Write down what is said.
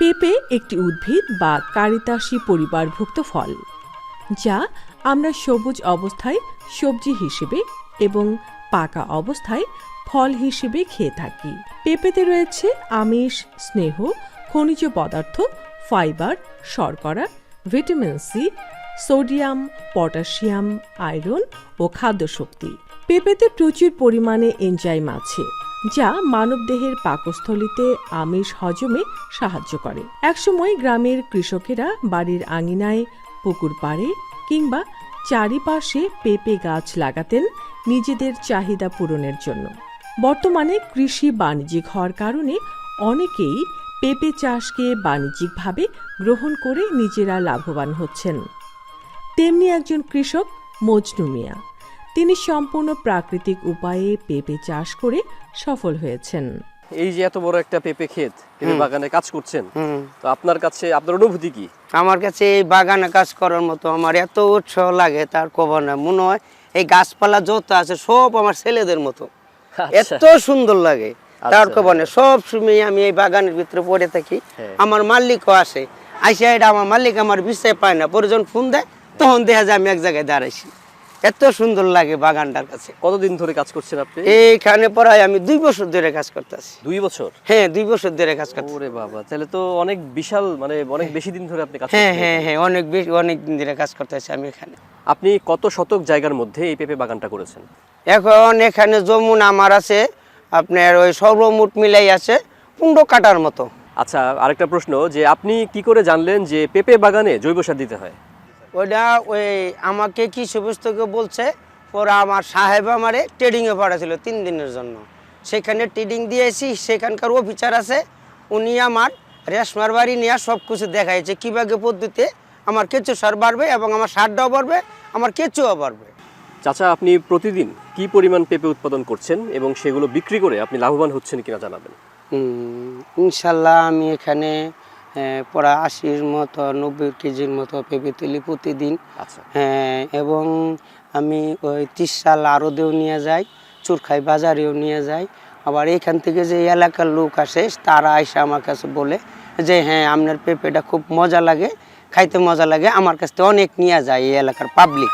পেঁপে একটি উদ্ভিদ বা কারিতাসী পরিবারভুক্ত ফল, যা আমরা সবুজ অবস্থায় সবজি হিসেবে এবং পাকা অবস্থায় ফল হিসেবে খেয়ে থাকি। পেঁপেতে রয়েছে আমিষ, স্নেহ, খনিজ পদার্থ, ফাইবার, শর্করা, vitamin C, sodium, potassium, iron ও খাদ্যশক্তি। পেঁপেতে প্রচুর পরিমাণে এনজাইম আছে, যা মানবদেহের পাকস্থলীতে আমিষ হজমে সাহায্য করে। একসময় গ্রামের কৃষকেরা বাড়ির আঙিনায়, পুকুর পাড়ে কিংবা চারিপাশে পেঁপে গাছ লাগাতেন নিজেদের চাহিদা পূরণের জন্য। বর্তমানে কৃষি বাণিজ্যিক হওয়ার কারণে অনেকেই পেঁপে চাষকে বাণিজ্যিকভাবে গ্রহণ করে নিজেরা লাভবান হচ্ছেন। তেমনি একজন কৃষক মজনু মিয়া, তিনি সম্পূর্ণ প্রাকৃতিক উপায়ে পেঁপে চাষ করে সফল হয়েছেন। এই যে এত বড় একটা পেঁপে ক্ষেত, পেঁপে বাগানে কাজ করছেন, তো আপনার কাছে আপনার অনুভূতি কি? আমার কাছে এই বাগানে কাজ করার মতো আমার এত উৎসাহ লাগে তার কবার না। মনে হয় এই গাছপালা যত আছে সব আমার ছেলেদের মতো, এত সুন্দর লাগে তার কবার না। সব সময় আমি এই বাগানের ভিতরে পড়ে থাকি। আমার মালিকও আসে, আইসা এটা আমার মালিক আমার বিশ্বাস পায় না, পরে ফোন দেয় তখন দেখা যায় আমি এক জায়গায় দাঁড়াইছি। এত সুন্দর লাগে বাগানটার কাছে। কতদিন ধরে কাজ করছেন আপনি এইখানে? প্রায় আমি 2 বছর ধরে কাজ করতেছি। 2 বছর? হ্যাঁ, 2 বছর ধরে কাজ করতেছি। ওরে বাবা, তাহলে তো অনেক বিশাল, মানে অনেক বেশি দিন ধরে আপনি কাজ করছেন। হ্যাঁ হ্যাঁ হ্যাঁ, অনেক বেশি, অনেক দিন ধরে কাজ করতেছি আমি এখানে। আপনি কত শতক জায়গার মধ্যে এই পেঁপে বাগানটা করেছেন? এখন এখানে জমুন আমার আছে আপনার ওই সর্বমোট মিলাই আছে 15 কাঠার মতো। আচ্ছা, আরেকটা প্রশ্ন, যে আপনি কি করে জানলেন যে পেঁপে বাগানে জৈব সার দিতে হয়? ওইটা ওই আমাকে কৃষি পুস্তকে বলছে, ওরা আমার সাহেব আমারে ট্রেডিংয়ে পাঠাছিল 3 দিনের জন্য। সেখানে ট্রেডিং দিয়েছি, সেখানকার অফিসার আছে, উনি আমার রেশমার বাড়ি নিয়ে সব কিছু দেখাইছে কীভাবে পদ্ধতিতে আমার কেঁচো সার বাড়বে এবং আমার সারটাও বাড়বে, আমার কেঁচোও বাড়বে। চাচা, আপনি প্রতিদিন কি পরিমাণ পেঁপে উৎপাদন করছেন এবং সেগুলো বিক্রি করে আপনি লাভবান হচ্ছেন কিনা জানাবেন। ইনশাল্লাহ আমি এখানে প্রায় 80 মতো 90 কেজির মতো পেঁপে তুলি প্রতিদিন। আচ্ছা। এবং আমি ওই 30 সাল আরদেও নিয়ে যাই, চুরখাই বাজারেও নিয়ে যাই। আবার এখান থেকে যে এলাকার লোক আসে তারা এসে আমার কাছে বলে যে হ্যাঁ আপনার পেঁপেটা খুব মজা লাগে, খাইতে মজা লাগে, আমার কাছ থেকে অনেক নিয়ে যায় এই এলাকার পাবলিক।